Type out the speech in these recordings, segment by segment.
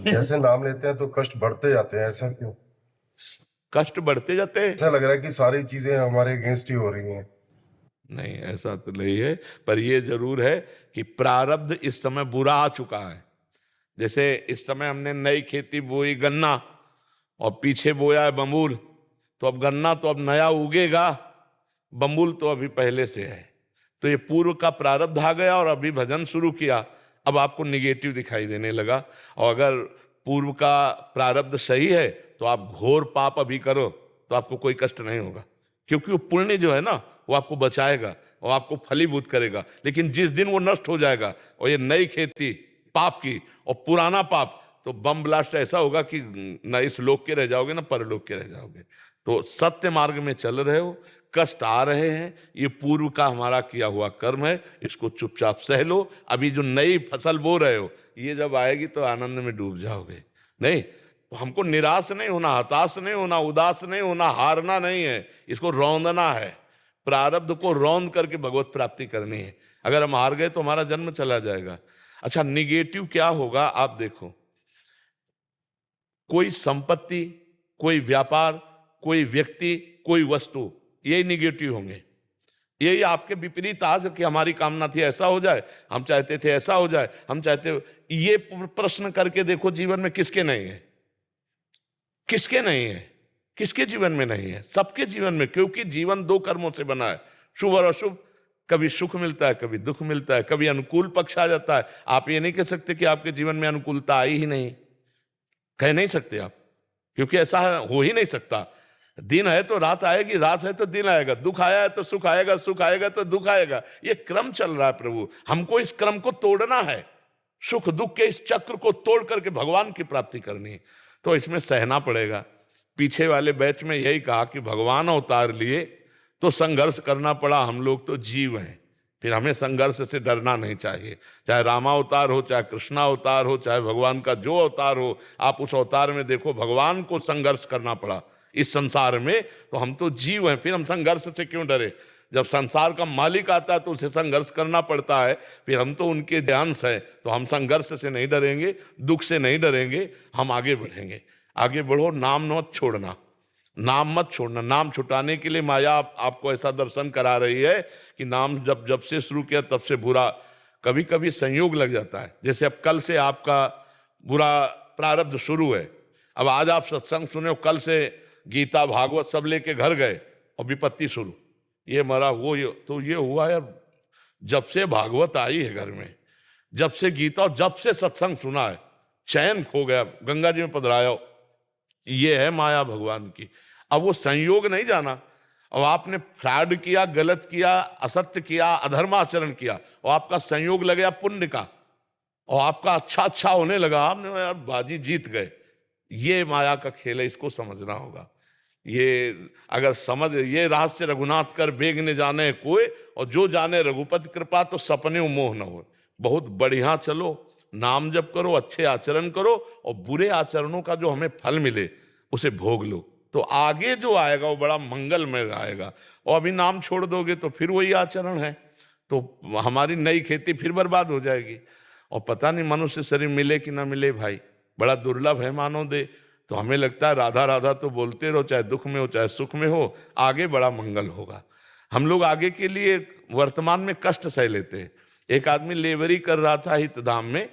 जैसे नाम लेते हैं तो कष्ट बढ़ते जाते हैं, ऐसा क्यों? कष्ट बढ़ते जाते हैं? ऐसा लग रहा है कि सारी चीजें हमारे अगेंस्ट ही हो रही हैं। नहीं, ऐसा तो नहीं है, पर यह जरूर है कि प्रारब्ध इस समय बुरा आ चुका है। जैसे इस समय हमने नई खेती बोई गन्ना, और पीछे बोया है बम्बूल, तो अब गन्ना तो अब नया उगेगा, बम्बूल तो अभी पहले से है। तो ये पूर्व का प्रारब्ध आ गया और अभी भजन शुरू किया, अब आपको निगेटिव दिखाई देने लगा। और अगर पूर्व का प्रारब्ध सही है तो आप घोर पाप अभी करो तो आपको कोई कष्ट नहीं होगा, क्योंकि वो पुण्य जो है ना वो आपको बचाएगा और आपको फलीभूत करेगा। लेकिन जिस दिन वो नष्ट हो जाएगा और ये नई खेती पाप की और पुराना पाप, तो बम ब्लास्ट ऐसा होगा कि न इस लोक के रह जाओगे ना परलोक के रह जाओगे। तो सत्य मार्ग में चल रहे हो, कष्ट आ रहे हैं, ये पूर्व का हमारा किया हुआ कर्म है, इसको चुपचाप सह लो। अभी जो नई फसल बो रहे हो ये जब आएगी तो आनंद में डूब जाओगे। नहीं तो हमको निराश नहीं होना, हताश नहीं होना, उदास नहीं होना, हारना नहीं है, इसको रौंदना है। प्रारब्ध को रौंद करके भगवत प्राप्ति करनी है। अगर हम हार गए तो हमारा जन्म चला जाएगा। अच्छा, निगेटिव क्या होगा आप देखो, कोई संपत्ति, कोई व्यापार, कोई व्यक्ति, कोई वस्तु, यही निगेटिव होंगे। यही आपके विपरीत आज कि हमारी कामना थी ऐसा हो जाए, हम चाहते थे ऐसा हो जाए, हम चाहते, ये प्रश्न करके देखो जीवन में किसके नहीं है, किसके नहीं है, किसके जीवन में नहीं है? सबके जीवन में, क्योंकि जीवन दो कर्मों से बना है, शुभ और अशुभ। कभी सुख मिलता है, कभी दुख मिलता है, कभी अनुकूल पक्ष आ जाता है। आप ये नहीं कह सकते कि आपके जीवन में अनुकूलता आई ही नहीं, कह नहीं सकते आप, क्योंकि ऐसा हो ही नहीं सकता। दिन है तो रात आएगी, रात है तो दिन आएगा, दुख आया है तो सुख आएगा, सुख आएगा तो दुख आएगा। ये क्रम चल रहा है प्रभु, हमको इस क्रम को तोड़ना है। सुख दुख के इस चक्र को तोड़ करके भगवान की प्राप्ति करनी है, तो इसमें सहना पड़ेगा। पीछे वाले बैच में यही कहा कि भगवान अवतार लिए तो संघर्ष करना पड़ा, हम लोग तो जीव हैं, फिर हमें संघर्ष से डरना नहीं चाहिए। चाहे रामावतार हो, चाहे कृष्णावतार हो, चाहे भगवान का जो अवतार हो, आप उस अवतार में देखो भगवान को संघर्ष करना पड़ा इस संसार में, तो हम तो जीव हैं, फिर हम संघर्ष से क्यों डरे? जब संसार का मालिक आता है तो उसे संघर्ष करना पड़ता है, फिर हम तो उनके अंश हैं, तो हम संघर्ष से नहीं डरेंगे, दुख से नहीं डरेंगे, हम आगे बढ़ेंगे। आगे बढ़ो, नाम मत छोड़ना, नाम मत छोड़ना। नाम छुटाने के लिए माया आपको ऐसा दर्शन करा रही है कि नाम जब जब से शुरू किया तब से बुरा, कभी कभी संयोग लग जाता है। जैसे अब कल से आपका बुरा प्रारब्ध शुरू है, अब आज आप सत्संग सुने हो, कल से गीता भागवत सब लेके घर गए और विपत्ति शुरू, ये मरा वो ये, तो ये हुआ यार, जब से भागवत आई है घर में, जब से गीता और जब से सत्संग सुना है, चैन खो गया, गंगा जी में पधराया। ये है माया भगवान की। अब वो संयोग नहीं जाना, अब आपने फ्रॉड किया, गलत किया, असत्य किया, अधर्माचरण किया, और आपका संयोग लग गया पुण्य का, और आपका अच्छा अच्छा होने लगा, आपने यार बाजी जीत गए। ये माया का खेल है, इसको समझना होगा। ये अगर समझ, ये रहस्य रघुनाथ कर बेग ने जाने कोई, और जो जाने रघुपति कृपा तो सपने मोह न हो। बहुत बढ़िया चलो, नाम जप करो, अच्छे आचरण करो, और बुरे आचरणों का जो हमें फल मिले उसे भोग लो, तो आगे जो आएगा वो बड़ा मंगलमय आएगा। और अभी नाम छोड़ दोगे तो फिर वही आचरण है, तो हमारी नई खेती फिर बर्बाद हो जाएगी। और पता नहीं मनुष्य शरीर मिले कि ना मिले भाई, बड़ा दुर्लभ है मानो दे। तो हमें लगता है राधा राधा तो बोलते रहो, चाहे दुख में हो चाहे सुख में हो, आगे बड़ा मंगल होगा। हम लोग आगे के लिए वर्तमान में कष्ट सह लेते हैं। एक आदमी लेबरी कर रहा था हितधाम में,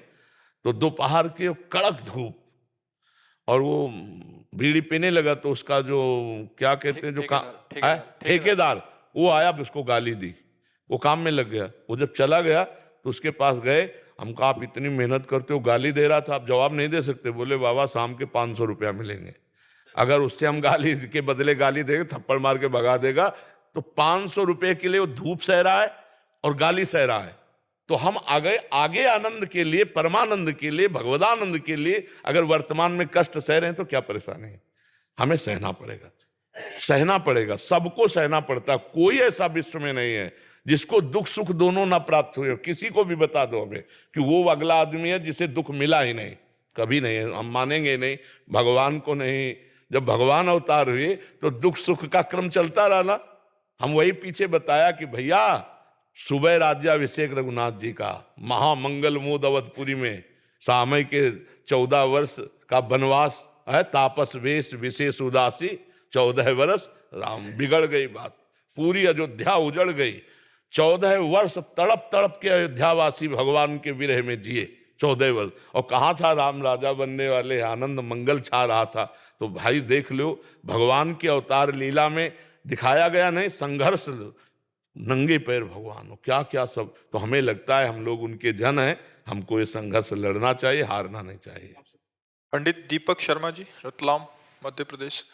तो दोपहर के कड़क धूप, और वो बीड़ी पीने लगा, तो उसका जो क्या कहते हैं, जो ठेकेदार, वो आया, उसको गाली दी, वो काम में लग गया। वो जब चला गया तो उसके पास गए, हम कहा आप इतनी मेहनत करते हो, गाली दे रहा था, आप जवाब नहीं दे सकते? बोले बाबा शाम के 500 रुपया मिलेंगे, अगर उससे हम गाली के बदले गाली देंगे, थप्पड़ मार के भगा देगा, तो 500 रुपये के लिए वो धूप सह रहा है और गाली सह रहा है। तो हम आगे आगे आनंद के लिए, परमानंद के लिए, भगवदानंद के लिए अगर वर्तमान में कष्ट सह रहे हैं तो क्या परेशानी है? हमें सहना पड़ेगा, सहना पड़ेगा, सबको सहना पड़ता। कोई ऐसा विश्व में नहीं है जिसको दुख सुख दोनों ना प्राप्त हुए। किसी को भी बता दो हमें कि वो अगला आदमी है जिसे दुख मिला ही नहीं, कभी नहीं, हम मानेंगे नहीं, भगवान को नहीं। जब भगवान अवतार हुए तो दुख सुख का क्रम चलता रहा ना। हम वही पीछे बताया कि भैया सुबह राज्याभिषेक रघुनाथ जी का, महामंगल मोद अवधपुरी में, सामय के 14 वर्ष का वनवास है, तापस वेश विशेष उदासी 14 वर्ष राम। बिगड़ गई बात, पूरी अयोध्या उजड़ गई। 14 वर्ष तड़प तड़प के अयोध्यावासी भगवान के विरह में जिए, 14 वर्ष। और कहाँ था राम राजा बनने वाले, आनंद मंगल छा रहा था। तो भाई देख लो, भगवान की अवतार लीला में दिखाया गया नहीं संघर्ष, नंगे पैर भगवान हो, क्या क्या सब। तो हमें लगता है हम लोग उनके जन हैं, हमको ये संघर्ष लड़ना चाहिए, हारना नहीं चाहिए। पंडित दीपक शर्मा जी, रतलाम, मध्य प्रदेश।